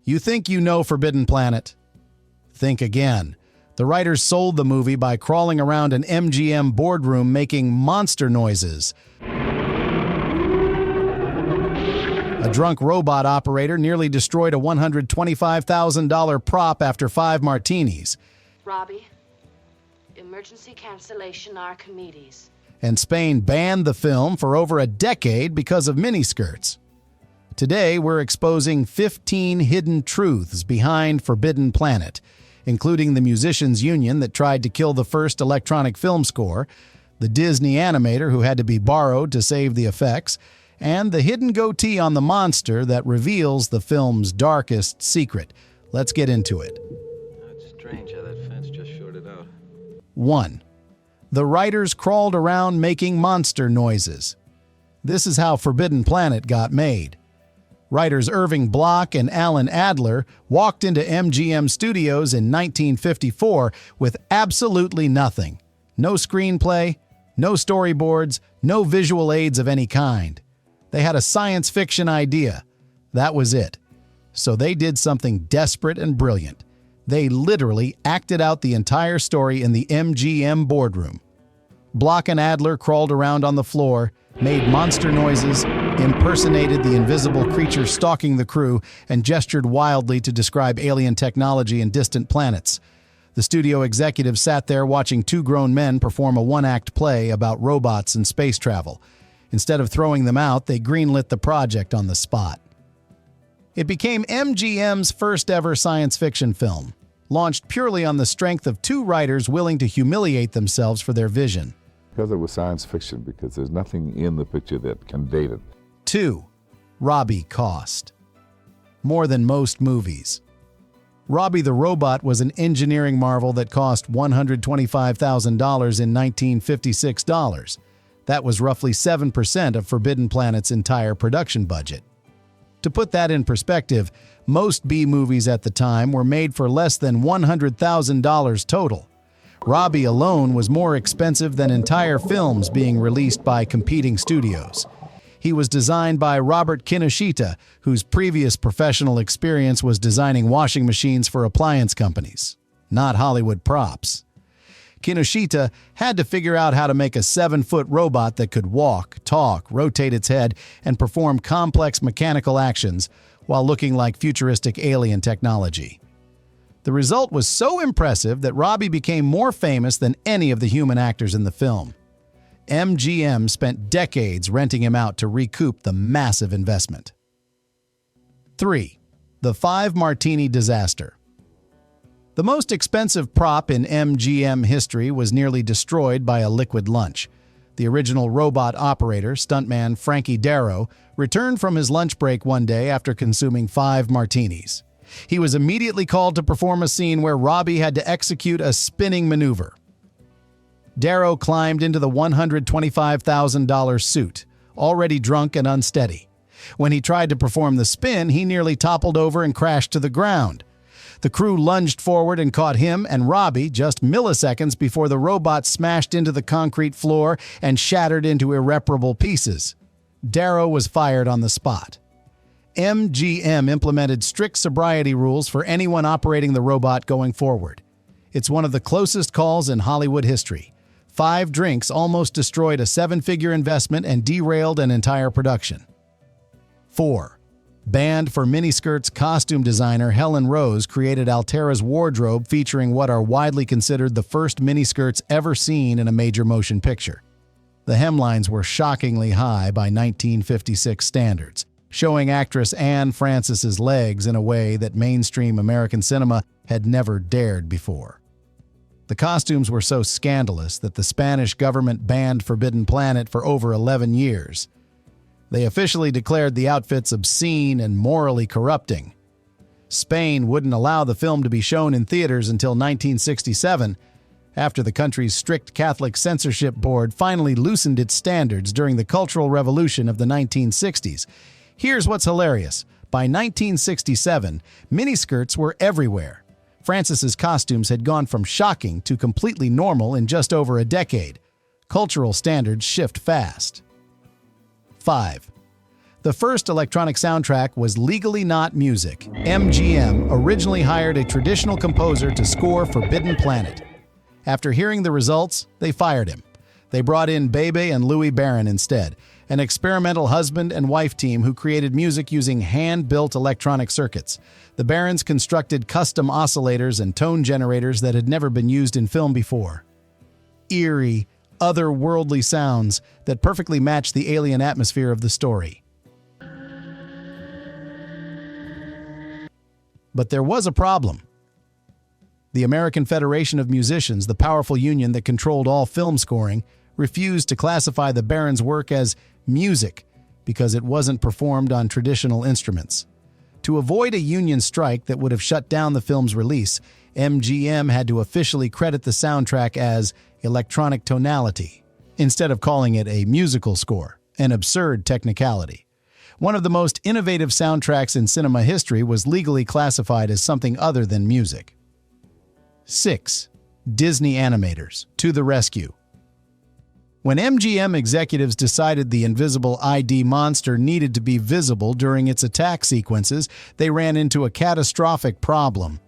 You think you know Forbidden Planet? Think again. The writers sold the movie by crawling around an MGM boardroom making monster noises. A drunk robot operator nearly destroyed a $125,000 prop after 5 martinis. Robby, emergency cancellation Archimedes. And Spain banned the film for over a decade because of miniskirts. Today, we're exposing 15 hidden truths behind Forbidden Planet, including the musicians' union that tried to kill the first electronic film score, the Disney animator who had to be borrowed to save the effects, and the hidden goatee on the monster that reveals the film's darkest secret. Let's get into it. It's strange how that fence just shorted out. 1. The writers crawled around making monster noises. This is how Forbidden Planet got made. Writers Irving Bloch and Alan Adler walked into MGM Studios in 1954 with absolutely nothing. No screenplay, no storyboards, no visual aids of any kind. They had a science fiction idea. That was it. So they did something desperate and brilliant. They literally acted out the entire story in the MGM boardroom. Bloch and Adler crawled around on the floor, made monster noises, impersonated the invisible creature stalking the crew, and gestured wildly to describe alien technology and distant planets. The studio executives sat there watching 2 grown men perform a one-act play about robots and space travel. Instead of throwing them out, they greenlit the project on the spot. It became MGM's first-ever science fiction film, launched purely on the strength of 2 writers willing to humiliate themselves for their vision. Because it was science fiction, because there's nothing in the picture that can date it. 2. Robby cost. More than most movies. Robby the Robot was an engineering marvel that cost $125,000 in 1956 dollars. That was roughly 7% of Forbidden Planet's entire production budget. To put that in perspective, most B-movies at the time were made for less than $100,000 total. Robby alone was more expensive than entire films being released by competing studios. He was designed by Robert Kinoshita, whose previous professional experience was designing washing machines for appliance companies, not Hollywood props. Kinoshita had to figure out how to make a 7-foot robot that could walk, talk, rotate its head, and perform complex mechanical actions while looking like futuristic alien technology. The result was so impressive that Robby became more famous than any of the human actors in the film. MGM spent decades renting him out to recoup the massive investment. 3. The 5 Martini Disaster. The most expensive prop in MGM history was nearly destroyed by a liquid lunch. The original robot operator, stuntman Frankie Darro, returned from his lunch break one day after consuming 5 martinis. He was immediately called to perform a scene where Robby had to execute a spinning maneuver. Darro climbed into the $125,000 suit, already drunk and unsteady. When he tried to perform the spin, he nearly toppled over and crashed to the ground. The crew lunged forward and caught him and Robby just milliseconds before the robot smashed into the concrete floor and shattered into irreparable pieces. Darro was fired on the spot. MGM implemented strict sobriety rules for anyone operating the robot going forward. It's one of the closest calls in Hollywood history. 5 drinks almost destroyed a 7-figure investment and derailed an entire production. 4. Banned for Miniskirt's costume designer Helen Rose created Altera's wardrobe featuring what are widely considered the first miniskirts ever seen in a major motion picture. The hemlines were shockingly high by 1956 standards, showing actress Anne Francis's legs in a way that mainstream American cinema had never dared before. The costumes were so scandalous that the Spanish government banned Forbidden Planet for over 11 years. They officially declared the outfits obscene and morally corrupting. Spain wouldn't allow the film to be shown in theaters until 1967, after the country's strict Catholic censorship board finally loosened its standards during the Cultural Revolution of the 1960s. Here's what's hilarious. By 1967, miniskirts were everywhere. Francis's costumes had gone from shocking to completely normal in just over a decade. Cultural standards shift fast. 5. The first electronic soundtrack was legally not music. MGM originally hired a traditional composer to score Forbidden Planet. After hearing the results, they fired him. They brought in Bebe and Louis Barron instead, an experimental husband and wife team who created music using hand-built electronic circuits. The Barrons constructed custom oscillators and tone generators that had never been used in film before. Eerie, otherworldly sounds that perfectly matched the alien atmosphere of the story. But there was a problem. The American Federation of Musicians, the powerful union that controlled all film scoring, refused to classify the Barons' work as music because it wasn't performed on traditional instruments. To avoid a union strike that would have shut down the film's release, MGM had to officially credit the soundtrack as electronic tonality, instead of calling it a musical score, an absurd technicality. One of the most innovative soundtracks in cinema history was legally classified as something other than music. 6. Disney animators to the rescue. When MGM executives decided the invisible ID monster needed to be visible during its attack sequences, they ran into a catastrophic problem.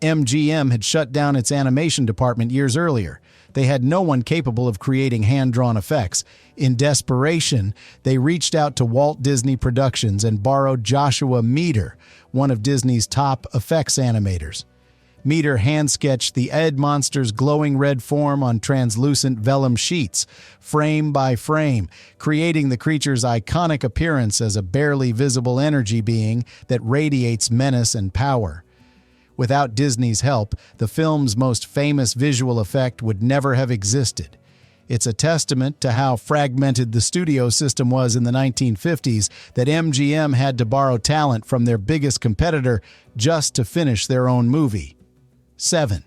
MGM had shut down its animation department years earlier. They had no one capable of creating hand-drawn effects. In desperation, they reached out to Walt Disney Productions and borrowed Joshua Meador, one of Disney's top effects animators. Meador hand-sketched the Ed monster's glowing red form on translucent vellum sheets, frame by frame, creating the creature's iconic appearance as a barely visible energy being that radiates menace and power. Without Disney's help, the film's most famous visual effect would never have existed. It's a testament to how fragmented the studio system was in the 1950s that MGM had to borrow talent from their biggest competitor just to finish their own movie. 7.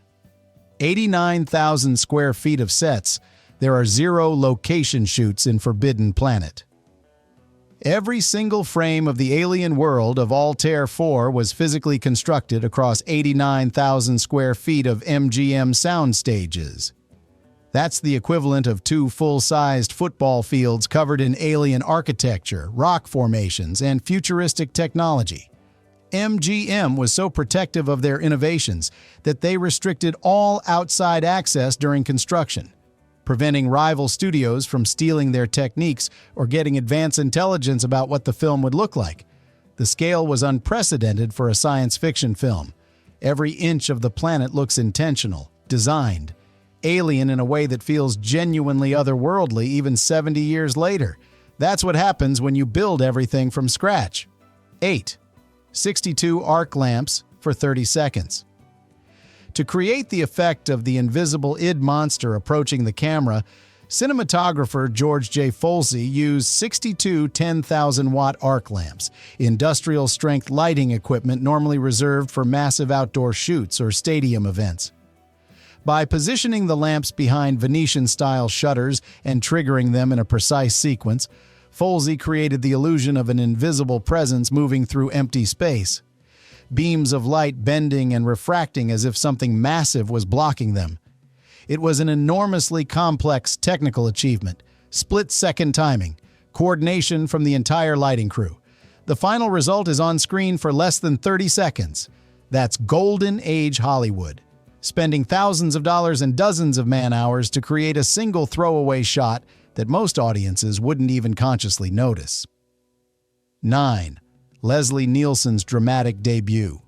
89,000 square feet of sets. There are 0 location shoots in Forbidden Planet. Every single frame of the alien world of Altair 4 was physically constructed across 89,000 square feet of MGM sound stages. That's the equivalent of 2 full-sized football fields covered in alien architecture, rock formations, and futuristic technology. MGM was so protective of their innovations that they restricted all outside access during construction, preventing rival studios from stealing their techniques or getting advance intelligence about what the film would look like. The scale was unprecedented for a science fiction film. Every inch of the planet looks intentional, designed, alien in a way that feels genuinely otherworldly even 70 years later. That's what happens when you build everything from scratch. 8. 62 arc lamps for 30 seconds. To create the effect of the invisible id monster approaching the camera, cinematographer George J. Folsey used 62 10,000-watt arc lamps, industrial-strength lighting equipment normally reserved for massive outdoor shoots or stadium events. By positioning the lamps behind Venetian-style shutters and triggering them in a precise sequence, Folsey created the illusion of an invisible presence moving through empty space. Beams of light bending and refracting as if something massive was blocking them. It was an enormously complex technical achievement, split-second timing, coordination from the entire lighting crew. The final result is on screen for less than 30 seconds. That's Golden Age Hollywood, spending thousands of dollars and dozens of man-hours to create a single throwaway shot that most audiences wouldn't even consciously notice. 9. Leslie Nielsen's dramatic debut.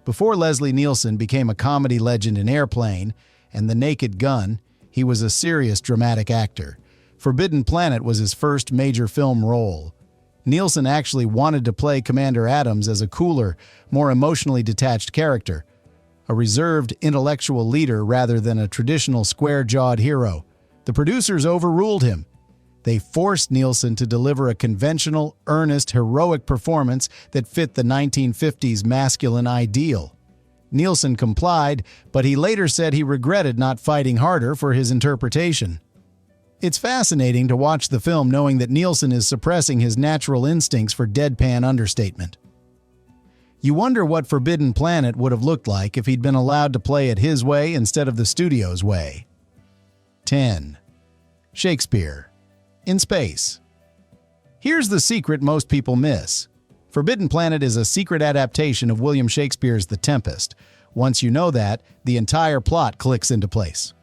Before Leslie Nielsen became a comedy legend in Airplane and The Naked Gun, he was a serious dramatic actor. Forbidden Planet was his first major film role. Nielsen actually wanted to play Commander Adams as a cooler, more emotionally detached character, a reserved intellectual leader rather than a traditional square-jawed hero. The producers overruled him. They forced Nielsen to deliver a conventional, earnest, heroic performance that fit the 1950s masculine ideal. Nielsen complied, but he later said he regretted not fighting harder for his interpretation. It's fascinating to watch the film knowing that Nielsen is suppressing his natural instincts for deadpan understatement. You wonder what Forbidden Planet would have looked like if he'd been allowed to play it his way instead of the studio's way. 10. Shakespeare. In space. Here's the secret most people miss. Forbidden Planet is a secret adaptation of William Shakespeare's The Tempest. Once you know that, the entire plot clicks into place.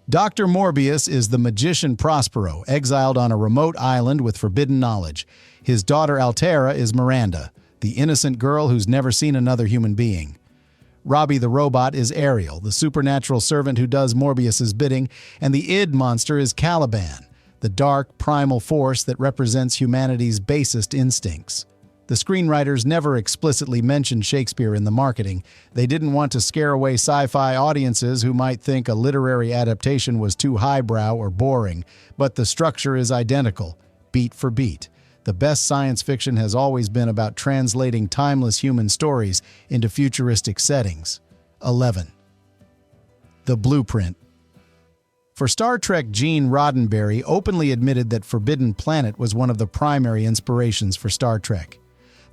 Dr. Morbius is the magician Prospero, exiled on a remote island with forbidden knowledge. His daughter Altera is Miranda, the innocent girl who's never seen another human being. Robby the Robot is Ariel, the supernatural servant who does Morbius's bidding, and the id monster is Caliban, the dark, primal force that represents humanity's basest instincts. The screenwriters never explicitly mentioned Shakespeare in the marketing. They didn't want to scare away sci-fi audiences who might think a literary adaptation was too highbrow or boring, but the structure is identical, beat for beat. The best science fiction has always been about translating timeless human stories into futuristic settings. 11. The Blueprint. For Star Trek, Gene Roddenberry openly admitted that Forbidden Planet was one of the primary inspirations for Star Trek.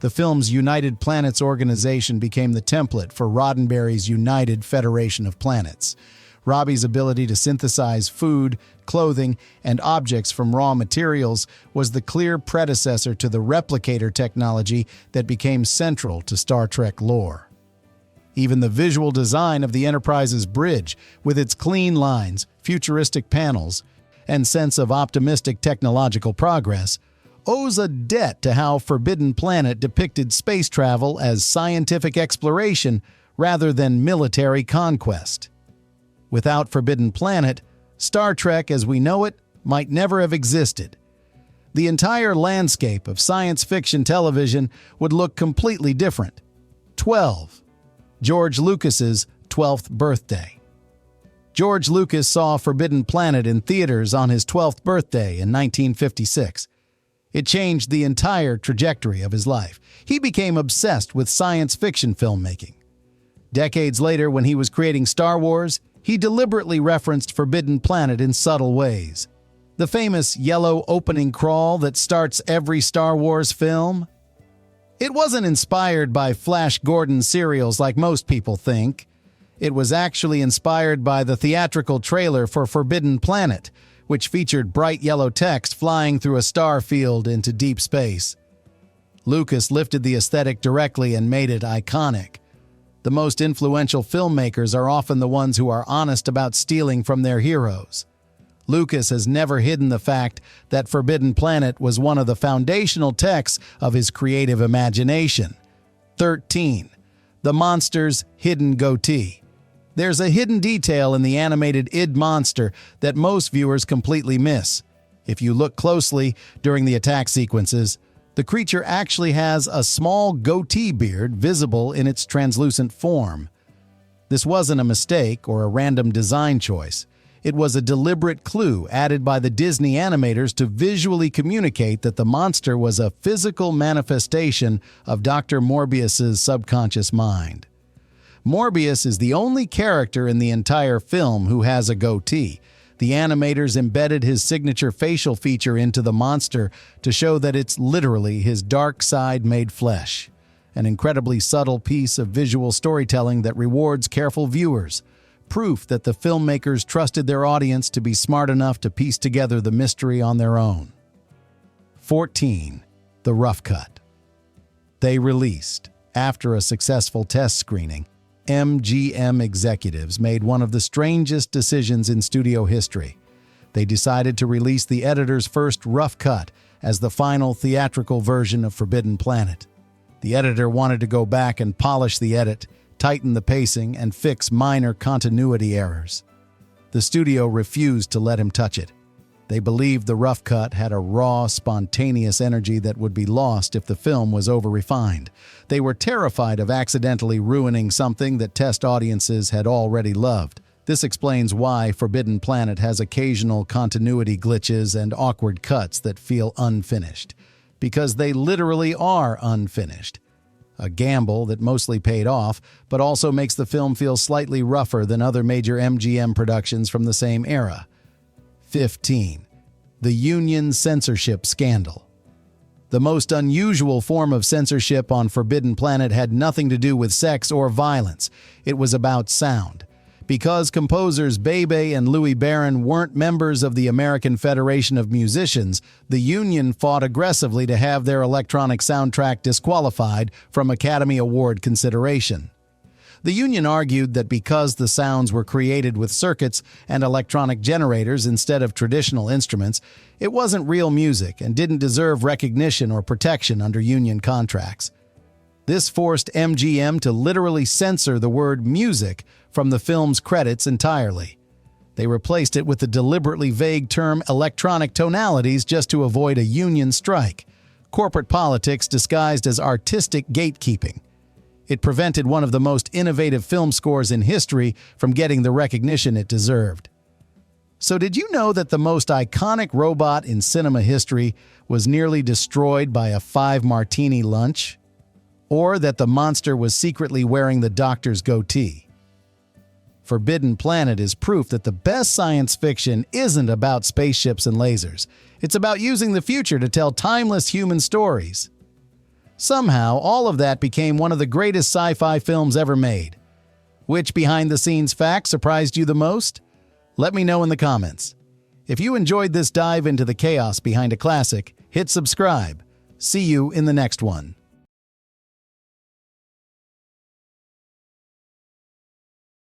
The film's United Planets organization became the template for Roddenberry's United Federation of Planets. Robby's ability to synthesize food, clothing, and objects from raw materials was the clear predecessor to the replicator technology that became central to Star Trek lore. Even the visual design of the Enterprise's bridge, with its clean lines, futuristic panels, and sense of optimistic technological progress, owes a debt to how Forbidden Planet depicted space travel as scientific exploration rather than military conquest. Without Forbidden Planet, Star Trek as we know it might never have existed. The entire landscape of science fiction television would look completely different. 12. George Lucas's 12th birthday. George Lucas saw Forbidden Planet in theaters on his 12th birthday in 1956. It changed the entire trajectory of his life. He became obsessed with science fiction filmmaking. Decades later, when he was creating Star Wars, he deliberately referenced Forbidden Planet in subtle ways. The famous yellow opening crawl that starts every Star Wars film? It wasn't inspired by Flash Gordon serials like most people think. It was actually inspired by the theatrical trailer for Forbidden Planet, which featured bright yellow text flying through a star field into deep space. Lucas lifted the aesthetic directly and made it iconic. The most influential filmmakers are often the ones who are honest about stealing from their heroes. Lucas has never hidden the fact that Forbidden Planet was one of the foundational texts of his creative imagination. 13. The monster's hidden goatee. There's a hidden detail in the animated id monster that most viewers completely miss. If you look closely during the attack sequences, the creature actually has a small goatee beard visible in its translucent form. This wasn't a mistake or a random design choice. It was a deliberate clue added by the Disney animators to visually communicate that the monster was a physical manifestation of Dr. Morbius's subconscious mind. Morbius is the only character in the entire film who has a goatee. The animators embedded his signature facial feature into the monster to show that it's literally his dark side made flesh. An incredibly subtle piece of visual storytelling that rewards careful viewers. Proof that the filmmakers trusted their audience to be smart enough to piece together the mystery on their own. 14. The Rough Cut. They released, after a successful test screening, MGM executives made one of the strangest decisions in studio history. They decided to release the editor's first rough cut as the final theatrical version of Forbidden Planet. The editor wanted to go back and polish the edit, tighten the pacing, and fix minor continuity errors. The studio refused to let him touch it. They believed the rough cut had a raw, spontaneous energy that would be lost if the film was over-refined. They were terrified of accidentally ruining something that test audiences had already loved. This explains why Forbidden Planet has occasional continuity glitches and awkward cuts that feel unfinished. Because they literally are unfinished. A gamble that mostly paid off, but also makes the film feel slightly rougher than other major MGM productions from the same era. 15. The Union Censorship Scandal. The most unusual form of censorship on Forbidden Planet had nothing to do with sex or violence. It was about sound. Because composers Bebe and Louis Barron weren't members of the American Federation of Musicians, the union fought aggressively to have their electronic soundtrack disqualified from Academy Award consideration. The union argued that because the sounds were created with circuits and electronic generators instead of traditional instruments, it wasn't real music and didn't deserve recognition or protection under union contracts. This forced MGM to literally censor the word music from the film's credits entirely. They replaced it with the deliberately vague term electronic tonalities just to avoid a union strike. Corporate politics disguised as artistic gatekeeping. It prevented one of the most innovative film scores in history from getting the recognition it deserved. So did you know that the most iconic robot in cinema history was nearly destroyed by a 5-martini lunch? Or that the monster was secretly wearing the doctor's goatee? Forbidden Planet is proof that the best science fiction isn't about spaceships and lasers. It's about using the future to tell timeless human stories. Somehow, all of that became one of the greatest sci-fi films ever made. Which behind-the-scenes fact surprised you the most? Let me know in the comments. If you enjoyed this dive into the chaos behind a classic, hit subscribe. See you in the next one.